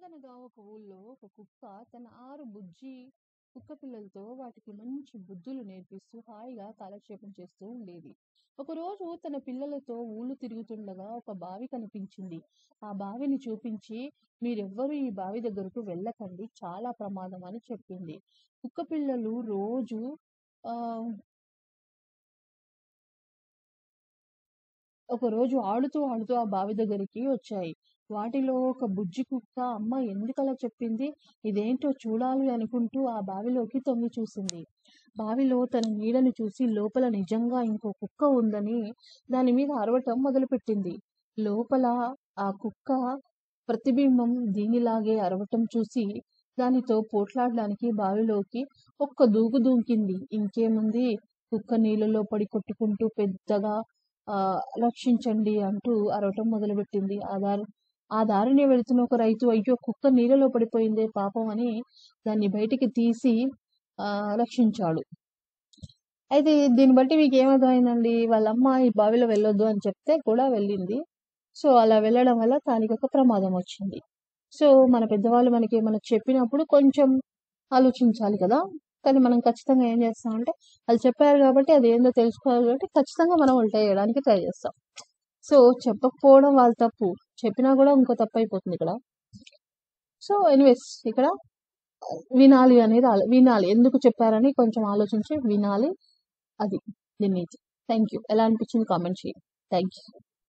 అనగనగా ఒక ఊళ్ళో ఒక కుక్క తన 6 బుజ్జి కుక్క పిల్లలతో వాటికి మంచి బుద్ధులు నేర్పిస్తూ హాయిగా కాలక్షేపం చేస్తూ ఉండేది. ఒకరోజు తన పిల్లలతో ఊళ్ళు తిరుగుతుండగా ఒక బావి కనిపించింది. ఆ బావిని చూపించి, మీరెవ్వరూ ఈ బావి దగ్గరకు వెళ్ళకండి, చాలా ప్రమాదం అని చెప్పింది. కుక్క పిల్లలు రోజు ఆ ఒకరోజు ఆడుతూ ఆ బావి దగ్గరికి వచ్చాయి. వాటిలో ఒక బుజ్జి కుక్క అమ్మ ఎందుకలా చెప్పింది? ఇదేంటో చూడాలి అనుకుంటూ ఆ బావిలోకి తొంగి చూసింది. బావిలో తన నీడని చూసి లోపల నిజంగా ఇంకో కుక్క ఉందని దాని మీద అరవటం మొదలుపెట్టింది. లోపల ఆ కుక్క ప్రతిబింబం దీనిలాగే అరవటం చూసి దానితో పోట్లాడడానికి బావిలోకి ఒక్క దూకు దూకింది. ఇంకేముంది, కుక్క నీళ్ళలో పడి కొట్టుకుంటూ పెద్దగా రక్షించండి అంటూ అరవటం మొదలుపెట్టింది. ఆ దారినే వెళుతున్న ఒక రైతు అయ్యో కుక్క నీళ్ళలో పడిపోయిందే పాపం అని దాన్ని బయటికి తీసి రక్షించాడు. అయితే దీన్ని బట్టి మీకేమర్థమైందండి? వాళ్ళమ్మ ఈ బావిలో వెళ్ళొద్దు అని చెప్తే కూడా వెళ్ళింది. సో అలా వెళ్ళడం వల్ల దానికొక ప్రమాదం వచ్చింది. సో మన పెద్దవాళ్ళు మనకేమన్నా చెప్పినప్పుడు కొంచెం ఆలోచించాలి కదా! కానీ మనం ఖచ్చితంగా ఏం చేస్తామంటే, వాళ్ళు చెప్పారు కాబట్టి అదేందో తెలుసుకోవాలి కాబట్టి ఖచ్చితంగా మనం ఉల్టా చేయడానికి ట్రై చేస్తాం. సో చెప్పకపోవడం వాళ్ళ తప్పు, చెప్పినా కూడా ఇంకో తప్పు అయిపోతుంది ఇక్కడ. సో ఎనీవేస్ ఇక్కడ వినాలి అనేది వినాలి, ఎందుకు చెప్పారని కొంచెం ఆలోచించి వినాలి. అది దీని నీతి. Thank you. ఎలా అనిపించింది కామెంట్ చేయండి. Thank you.